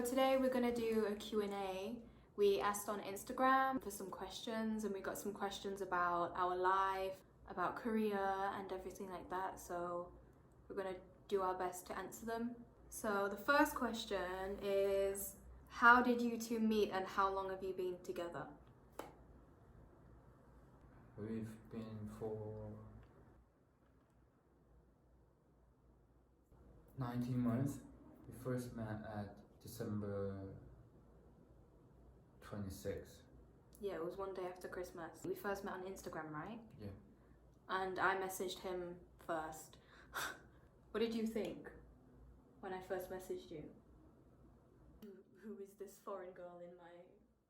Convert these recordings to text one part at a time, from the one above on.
today we're going to do a Q&A. We asked on Instagram for some questions and we got some questions about our life, about Korea and everything like that. So we're going to do our best to answer them. So the first question is, how did you two meet and how long have you been together? We've been for 19 months. We first met at December 26th. Yeah, it was one day after Christmas. We first met on Instagram, right? Yeah. And I messaged him first. What did you think when I first messaged you? Who is this foreign girl in my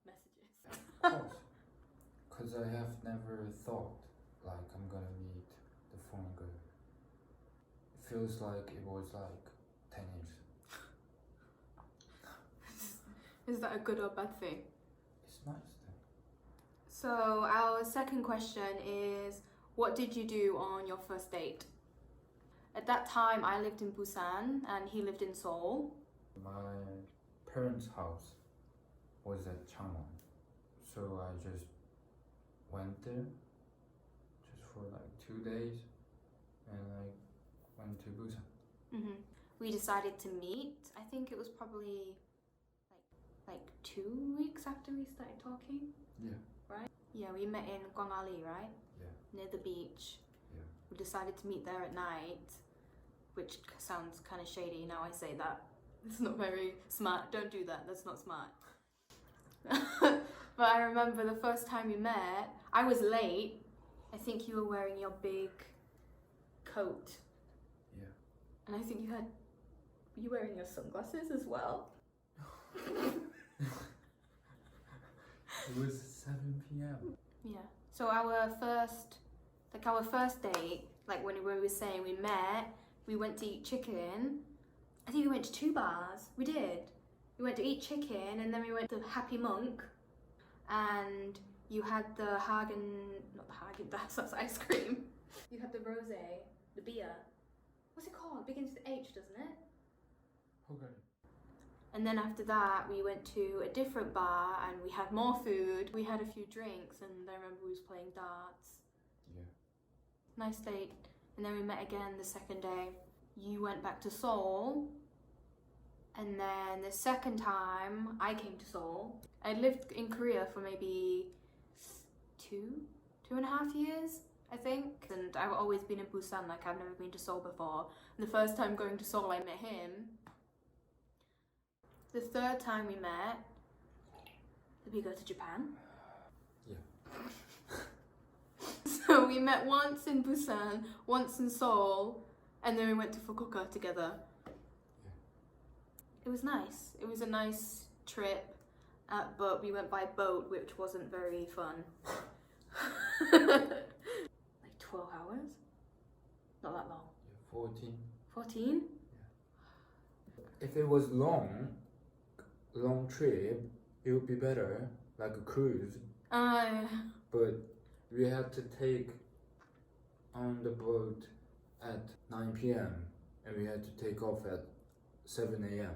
messages? Of course. Because I have never thought like I'm gonna meet the foreign girl. It feels like it was like 10 years. Is that a good or bad thing? It's nice then. So our second question is, what did you do on your first date? At that time I lived in Busan and he lived in Seoul. My parents' house was at Changwon, so I just went there just for like 2 days and I went to Busan. We decided to meet. I think it was probably like 2 weeks after we started talking. Yeah. Right? Yeah, we met in Gwangali, right? Yeah. Near the beach. Yeah. We decided to meet there at night, which sounds kind of shady now I say that. It's not very smart. Don't do that. That's not smart. But I remember the first time we met, I was late. I think you were wearing your big coat. Yeah. And I think were you wearing your sunglasses as well? It was 7 p.m. Yeah. So our first date, like when we were saying we met, we went to eat chicken. I think we went to 2 bars. We did. We went to eat chicken and then we went to Happy Monk and you had the that's ice cream. You had the rosé, the beer. What's it called? It begins with H, doesn't it? Okay. And then after that, we went to a different bar and we had more food. We had a few drinks and I remember we was playing darts. Yeah. Nice date. And then we met again the second day. You went back to Seoul. And then the second time, I came to Seoul. I lived in Korea for maybe 2.5 years, I think. And I've always been in Busan, like I've never been to Seoul before. And the first time going to Seoul, I met him. The third time we met, did we go to Japan? Yeah. So we met once in Busan, once in Seoul, and then we went to Fukuoka together. Yeah. It was nice. It was a nice trip, but we went by boat, which wasn't very fun. Like 12 hours? Not that long. Yeah, 14. 14? Yeah. If it was long trip, it would be better, like a cruise. But we had to take on the boat at 9 p.m. and we had to take off at 7 a.m. Yeah.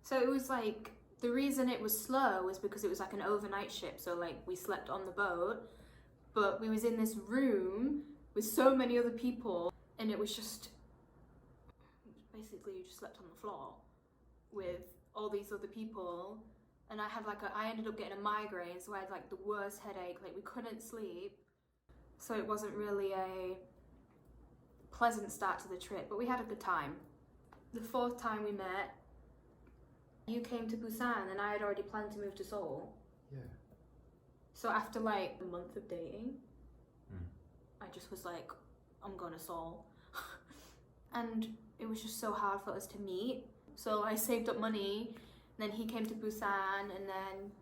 So it was like, the reason it was slow was because it was like an overnight ship. So like we slept on the boat, but we was in this room with so many other people and it was just, basically you just slept on the floor with all these other people. And I ended up getting a migraine, so I had like the worst headache, like we couldn't sleep. So it wasn't really a pleasant start to the trip, but we had a good time. The fourth time we met, you came to Busan and I had already planned to move to Seoul. Yeah. So after like a month of dating, I just was like, I'm going to Seoul. And it was just so hard for us to meet. So I saved up money. Then he came to Busan and then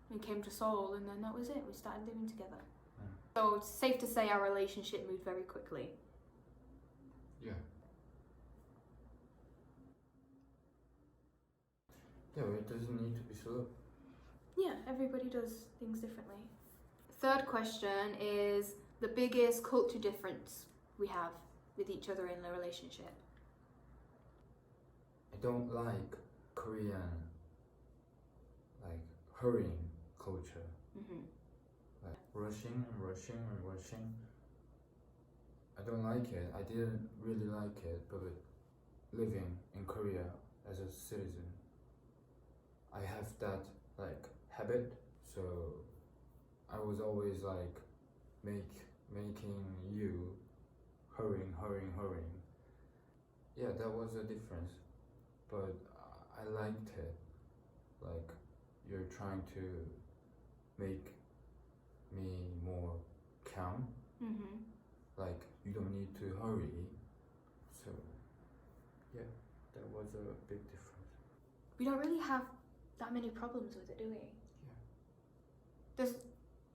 we came to Seoul and then that was it. We started living together. So it's safe to say our relationship moved very quickly. Yeah. Yeah, it doesn't need to be slow. Yeah, everybody does things differently. Third question is the biggest culture difference we have with each other in a relationship. I don't like Korean like hurrying culture. Like rushing and rushing and rushing. I don't like it. I didn't really like it, but living in Korea as a citizen, I have that like habit. So I was always like making you hurrying. Yeah, that was a difference, but I liked it. Like you're trying to make me more calm. Like you don't need to hurry. So yeah, that was a big difference. We don't really have that many problems with it, do we? Yeah.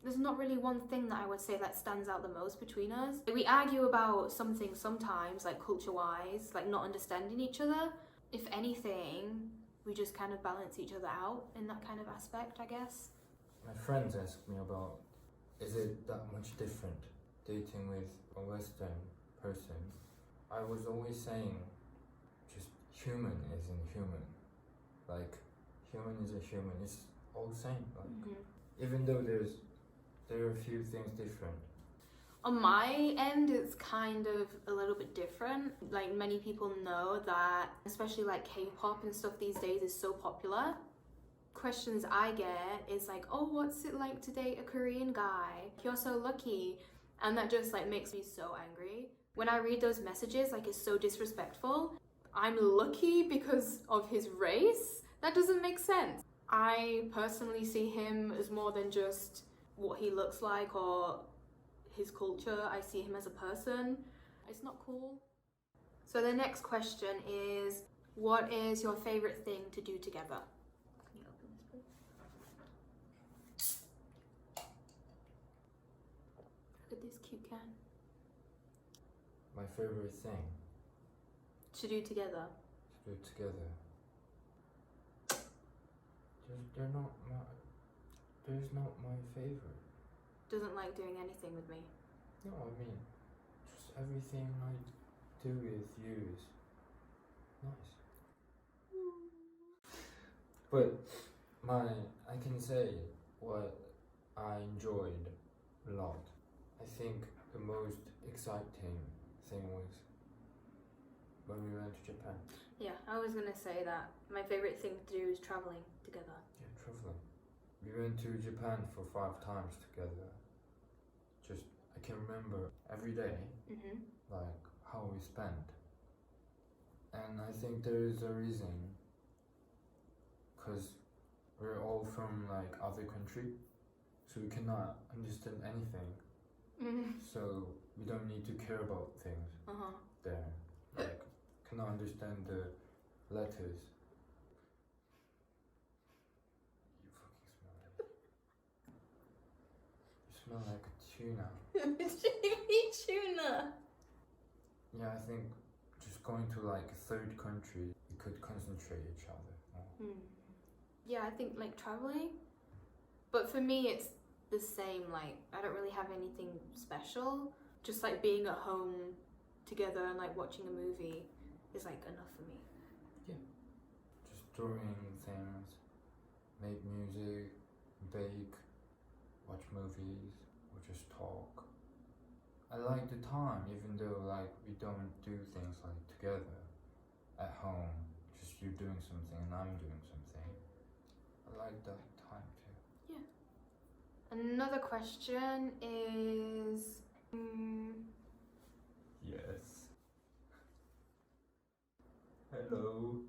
There's not really one thing that I would say that stands out the most between us. We argue about something sometimes, like culture-wise, like not understanding each other. If anything, we just kind of balance each other out in that kind of aspect, I guess. My friends ask me about, is it that much different dating with a Western person? I was always saying, just human isn't human. Like, human is a human. It's all the same. Like, even though there are a few things different. On my end, it's kind of a little bit different. Like many people know that, especially like K-pop and stuff these days is so popular. Questions I get is like, oh, what's it like to date a Korean guy? You're so lucky. And that just like makes me so angry. When I read those messages, like it's so disrespectful. I'm lucky because of his race? That doesn't make sense. I personally see him as more than just what he looks like or his culture. I see him as a person. It's not cool. So the next question is, what is your favorite thing to do together? Can you open this, please? Look at this cute can. My favorite thing To do together. to do together. There's not my favorite. Doesn't like doing anything with me. No, I mean, just everything I do with you is nice. But I can say what I enjoyed a lot. I think the most exciting thing was when we went to Japan. Yeah, I was gonna say that. My favorite thing to do is traveling together. Yeah, traveling. We went to Japan for 5 times together. I can remember every day, like how we spent. And I think there is a reason, because we're all from like other country, so we cannot understand anything. So we don't need to care about things there. Like cannot understand the letters. You smell like a tuna. Tuna. Yeah, I think just going to like a third country, you could concentrate each other more. Yeah, I think like traveling. But for me, it's the same. Like I don't really have anything special. Just like being at home together and like watching a movie is like enough for me. Yeah. Just doing things, make music, bake, watch movies, or just talk. I like the time, even though like we don't do things like together at home. Just you doing something and I'm doing something. I like that time too. Yeah. Another question is. Yes. Hello.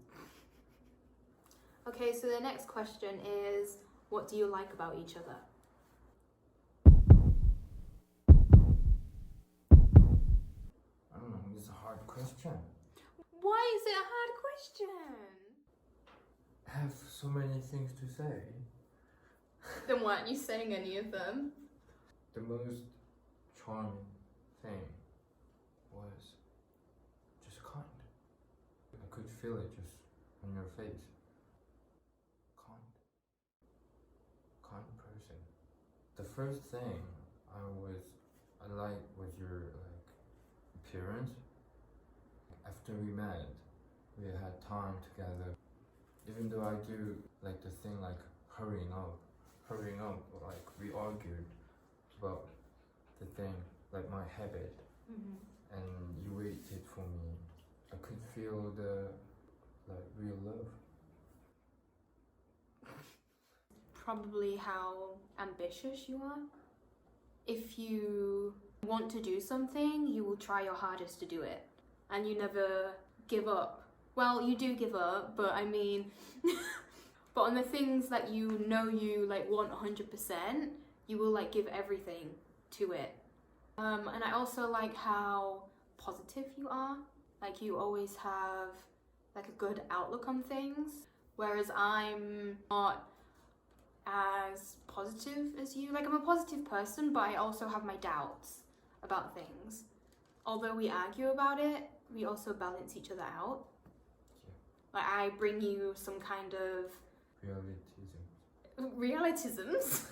Okay, so the next question is, what do you like about each other? I don't know, it's a hard question. Why is it a hard question? I have so many things to say. Then why aren't you saying any of them? The most charming thing was just kind. I could feel it just on your face. Kind person. The first thing I liked was your like appearance. After we met, we had time together. Even though I do like the thing like hurrying up, like we argued about the thing, like my habit, and you waited for me. I could feel the like real love. Probably how ambitious you are. If you want to do something, you will try your hardest to do it, and you never give up. Well, you do give up, but I mean, but on the things that you know you like want 100%, you will like give everything to it. And I also like how positive you are. Like you always have like a good outlook on things, whereas I'm not as positive as you. Like I'm a positive person, but I also have my doubts about things. Although we argue about it, we also balance each other out. Like I bring you some kind of realisms.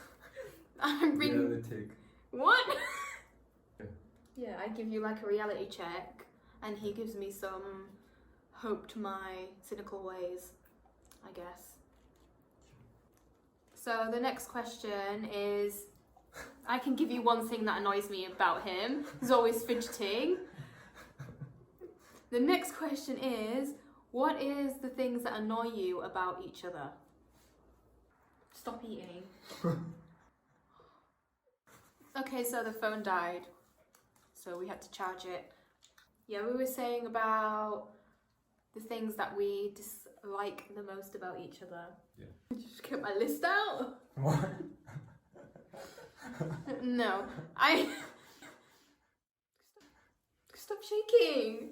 I bring realistic. What? Yeah, I give you like a reality check, and he gives me some hope to my cynical ways, I guess. So the next question is, I can give you one thing that annoys me about him. He's always fidgeting. The next question is, what is the things that annoy you about each other? Stop eating. Okay, so the phone died, so we had to charge it. Yeah, we were saying about the things that we dislike the most about each other. Yeah. Did you just get my list out? What? No, Stop shaking.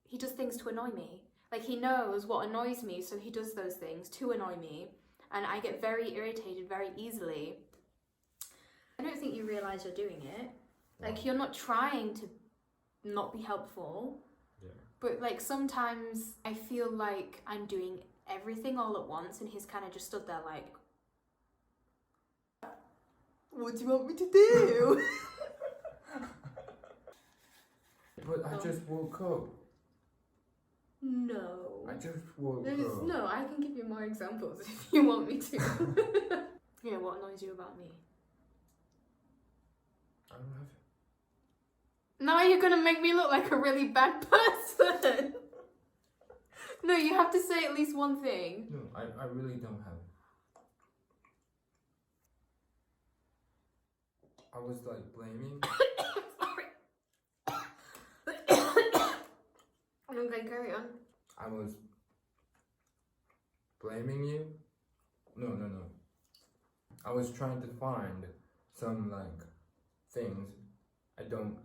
He does things to annoy me. Like he knows what annoys me, so he does those things to annoy me, and I get very irritated very easily. I don't think you realise you're doing it. Like you're not trying to not be helpful. Yeah. But like sometimes I feel like I'm doing everything all at once, and he's kind of just stood there like, what do you want me to do? But I just woke up. No. I just woke up. No, I can give you more examples if you want me to. Yeah, what annoys you about me? I don't have it. Now you're gonna make me look like a really bad person. No, you have to say at least one thing. No, I really don't have it. I was like blaming. Okay, carry on. I was blaming you. No. I was trying to find some like things I don't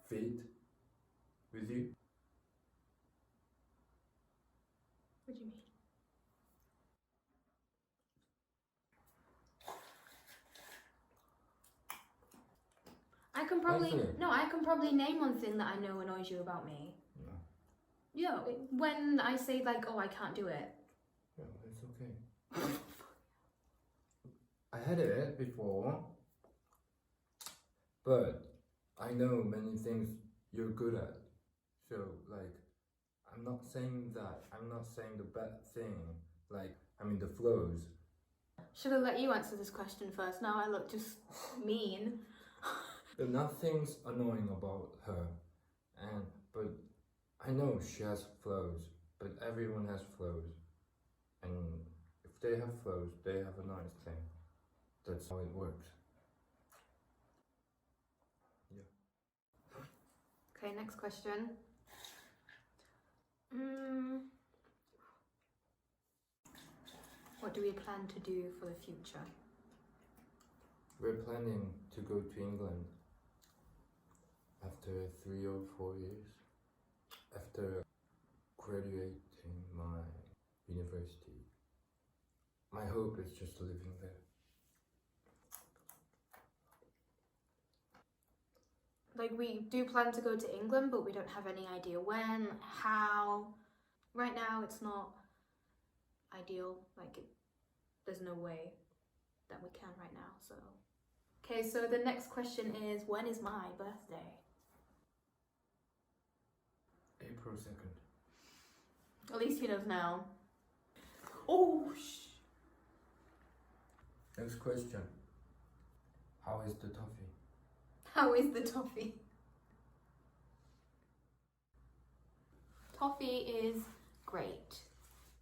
fit with you. What do you mean? I can probably name one thing that I know annoys you about me. Yeah, when I say like, oh, I can't do it. Yeah, it's okay. I had it before, but I know many things you're good at. So like, I'm not saying that. I'm not saying the bad thing. Like, I mean the flows. Should have let you answer this question first. Now I look just mean. But nothing's annoying about her, but I know she has flaws, but everyone has flaws, and if they have flaws, they have a nice thing. That's how it works. Yeah. Okay, next question. What do we plan to do for the future? We're planning to go to England after 3 or 4 years, after graduating my university. My hope is just living there. Like, we do plan to go to England, but we don't have any idea when, how. Right now, it's not ideal. Like, there's no way that we can right now, so. Okay, so the next question is, when is my birthday? April for a second. At least he knows now. Oh, shh. Next question. How is the toffee? How is the toffee? Toffee is great.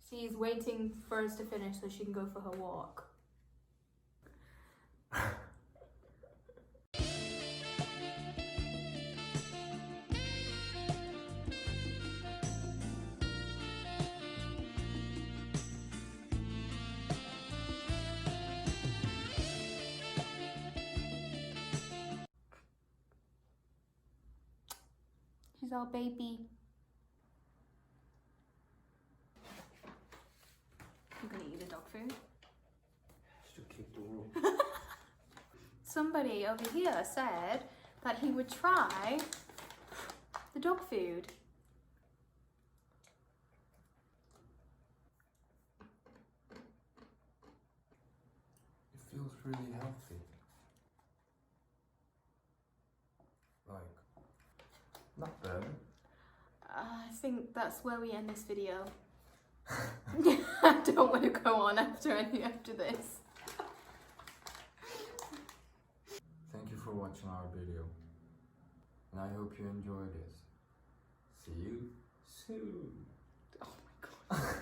She's waiting for us to finish so she can go for her walk. She's our baby. I'm gonna eat the dog food. Should keep the rule. Somebody over here said that he would try the dog food. It feels really healthy. Like, not bad. I think that's where we end this video. I don't want to go on after this. Thank you for watching our video. And I hope you enjoyed this. See you soon. Oh my god.